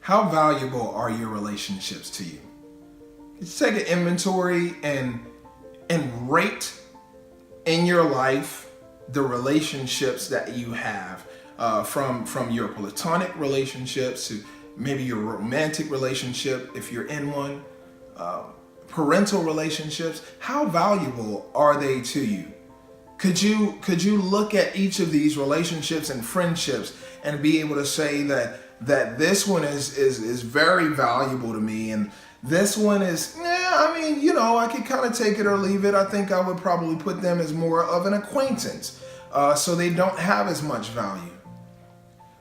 How valuable are your relationships to you? Let's take an inventory and rate in your life the relationships that you have, from your platonic relationships to maybe your romantic relationship, if you're in one, parental relationships. How valuable are they to you? Could you look at each of these relationships and friendships and be able to say that this one is very valuable to me, and this one is, I could kind of take it or leave it. I think I would probably put them as more of an acquaintance, so they don't have as much value.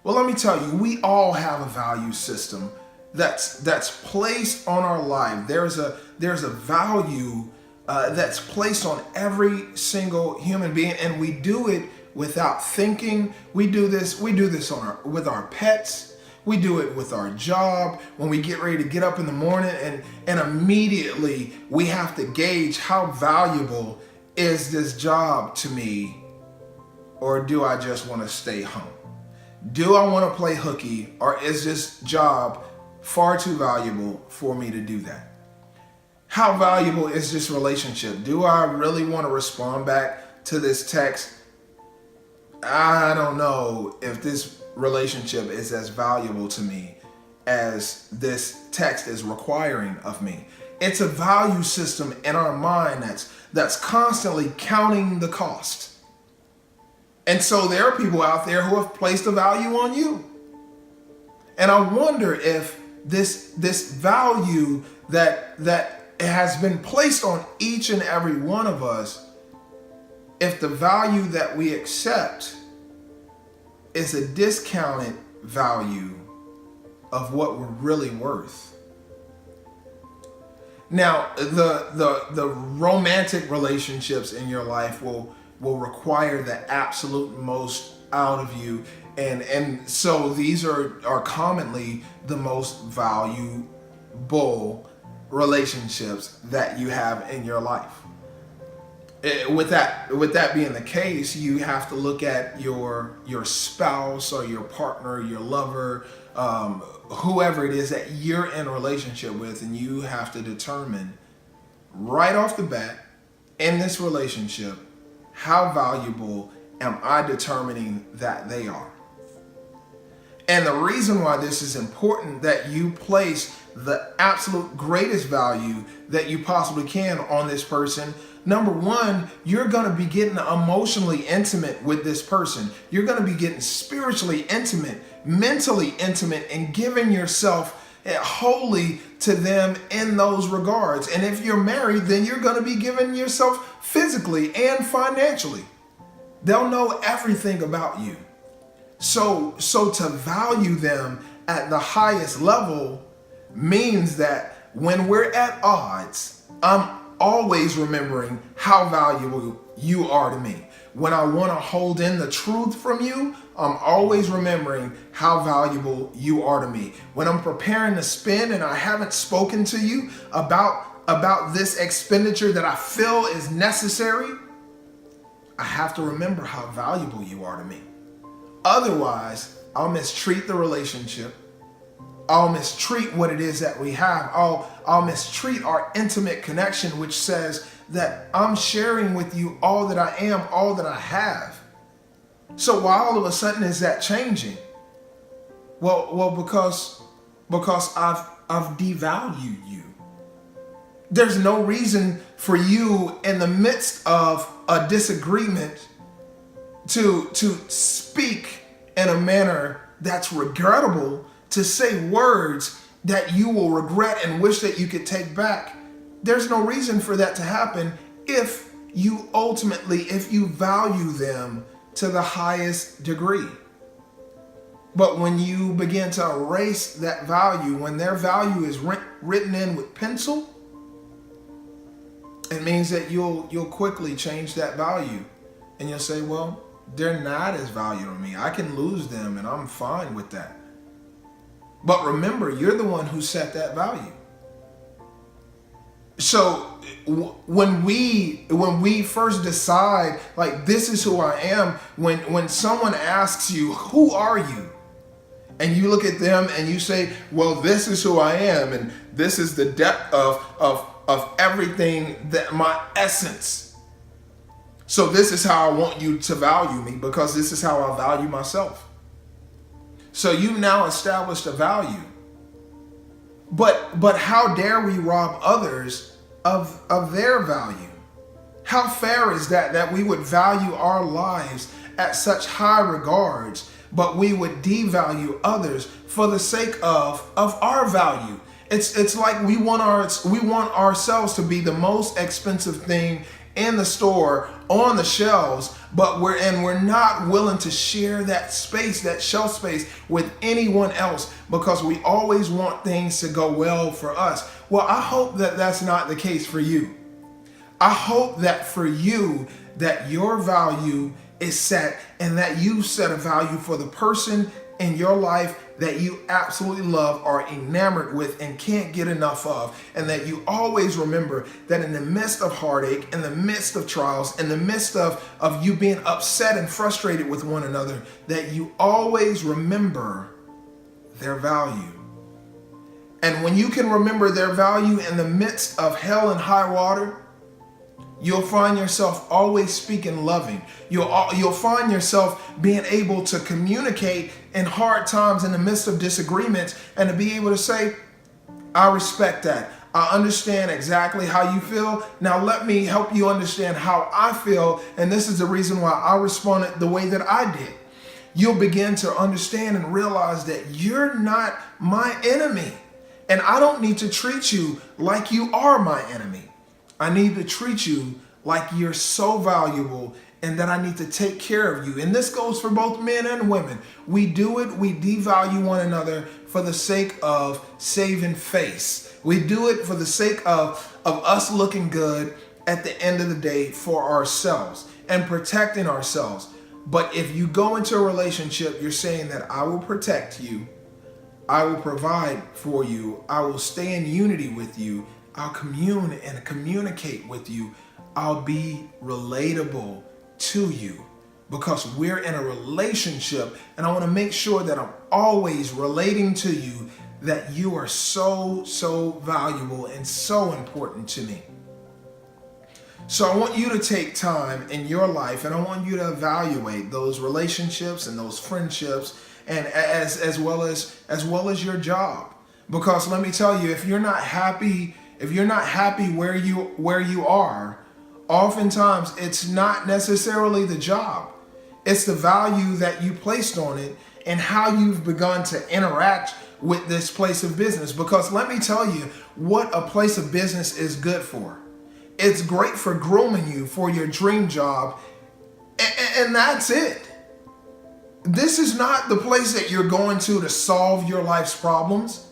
Well, let me tell you, we all have a value system that's placed on our life. There's a value that's placed on every single human being, and we do it without thinking. We do this with our pets. We do it with our job when we get ready to get up in the morning, and immediately we have to gauge how valuable is this job to me, or do I just want to stay home? Do I want to play hooky, or is this job far too valuable for me to do that? How valuable is this relationship? Do I really want to respond back to this text? I don't know if this relationship is as valuable to me as this text is requiring of me. It's a value system in our mind that's constantly counting the cost. And so there are people out there who have placed a value on you. And I wonder if this value that has been placed on each and every one of us, if the value that we accept is a discounted value of what we're really worth. Now, the romantic relationships in your life will require the absolute most out of you, and so these are commonly the most valuable relationships that you have in your life. With that being the case, you have to look at your spouse or your partner, your lover, whoever it is that you're in a relationship with, and you have to determine right off the bat in this relationship, how valuable am I determining that they are? And the reason why this is important, that you place the absolute greatest value that you possibly can on this person. Number one, you're going to be getting emotionally intimate with this person. You're going to be getting spiritually intimate, mentally intimate, and giving yourself wholly to them in those regards. And if you're married, then you're going to be giving yourself physically and financially. They'll know everything about you. So to value them at the highest level means that when we're at odds, I'm always remembering how valuable you are to me. When I want to hold in the truth from you, I'm always remembering how valuable you are to me. When I'm preparing to spend and I haven't spoken to you about this expenditure that I feel is necessary, I have to remember how valuable you are to me. Otherwise, I'll mistreat the relationship. I'll mistreat what it is that we have. I'll mistreat our intimate connection, which says that I'm sharing with you all that I am, all that I have. So why all of a sudden is that changing? Well, because I've devalued you. There's no reason for you in the midst of a disagreement to speak in a manner that's regrettable, to say words that you will regret and wish that you could take back. There's no reason for that to happen if you value them to the highest degree. But when you begin to erase that value, when their value is written in with pencil, it means that you'll quickly change that value, and you'll say, well, they're not as valuable to me. I can lose them and I'm fine with that. But remember, you're the one who set that value. So when we first decide, like, this is who I am, when someone asks you, who are you? And you look at them and you say, well, this is who I am, and this is the depth of everything, that my essence. So this is how I want you to value me, because this is how I value myself. So you've now established a value. But how dare we rob others of their value? How fair is that we would value our lives at such high regards, but we would devalue others for the sake of our value? It's like we want ourselves to be the most expensive thing in the store, on the shelves, but we're not willing to share that space, that shelf space, with anyone else, because we always want things to go well for us. Well, I hope that that's not the case for you. I hope that for you, that your value is set, and that you set a value for the person in your life that you absolutely love, are enamored with, and can't get enough of. And that you always remember that in the midst of heartache, in the midst of trials, in the midst of you being upset and frustrated with one another, that you always remember their value. And when you can remember their value in the midst of hell and high water, you'll find yourself always speaking loving. You'll find yourself being able to communicate in hard times, in the midst of disagreements, and to be able to say, I respect that. I understand exactly how you feel. Now let me help you understand how I feel, and this is the reason why I responded the way that I did. You'll begin to understand and realize that you're not my enemy, and I don't need to treat you like you are my enemy. I need to treat you like you're so valuable, and that I need to take care of you. And this goes for both men and women. We devalue one another for the sake of saving face. We do it for the sake of us looking good at the end of the day for ourselves and protecting ourselves. But if you go into a relationship, you're saying that I will protect you, I will provide for you, I will stay in unity with you, I'll commune and communicate with you, I'll be relatable to you, because we're in a relationship, and I want to make sure that I'm always relating to you, that you are so valuable and so important to me. So I want you to take time in your life, and I want you to evaluate those relationships and those friendships, and as well as your job. Because let me tell you, if you're not happy where you are, oftentimes it's not necessarily the job. It's the value that you placed on it and how you've begun to interact with this place of business. Because let me tell you what a place of business is good for. It's great for grooming you for your dream job, and that's it. This is not the place that you're going to solve your life's problems.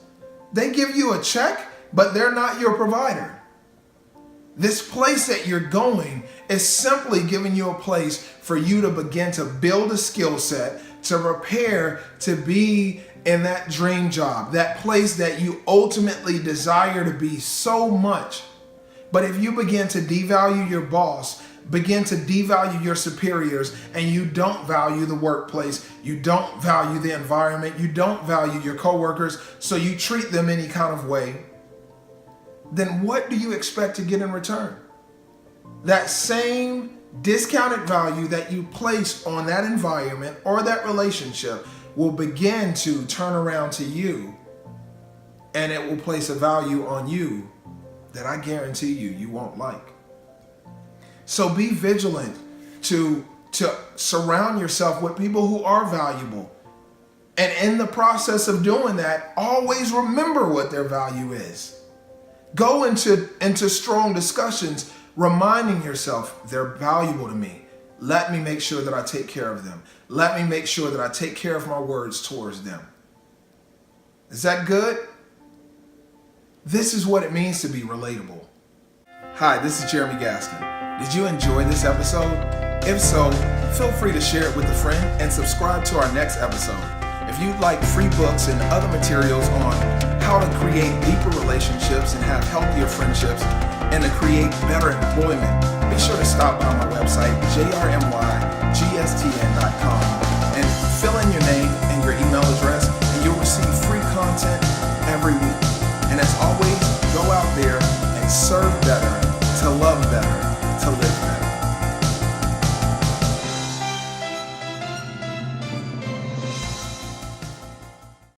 They give you a check, but they're not your provider. This place that you're going is simply giving you a place for you to begin to build a skill set, to prepare to be in that dream job, that place that you ultimately desire to be so much. But if you begin to devalue your boss, begin to devalue your superiors, and you don't value the workplace, you don't value the environment, you don't value your coworkers, so you treat them any kind of way, then what do you expect to get in return? That same discounted value that you place on that environment or that relationship will begin to turn around to you, and it will place a value on you that I guarantee you won't like. So be vigilant to surround yourself with people who are valuable. And in the process of doing that, always remember what their value is. Go into strong discussions, reminding yourself they're valuable to me. Let me make sure that I take care of them. Let me make sure that I take care of my words towards them. Is that good? This is what it means to be relatable. Hi, this is Jeremy Gaston. Did you enjoy this episode? If so, feel free to share it with a friend and subscribe to our next episode. If you'd like free books and other materials on how to create deeper relationships and have healthier friendships and to create better employment, be sure to stop by my website, jrmygstn.com, and fill in your name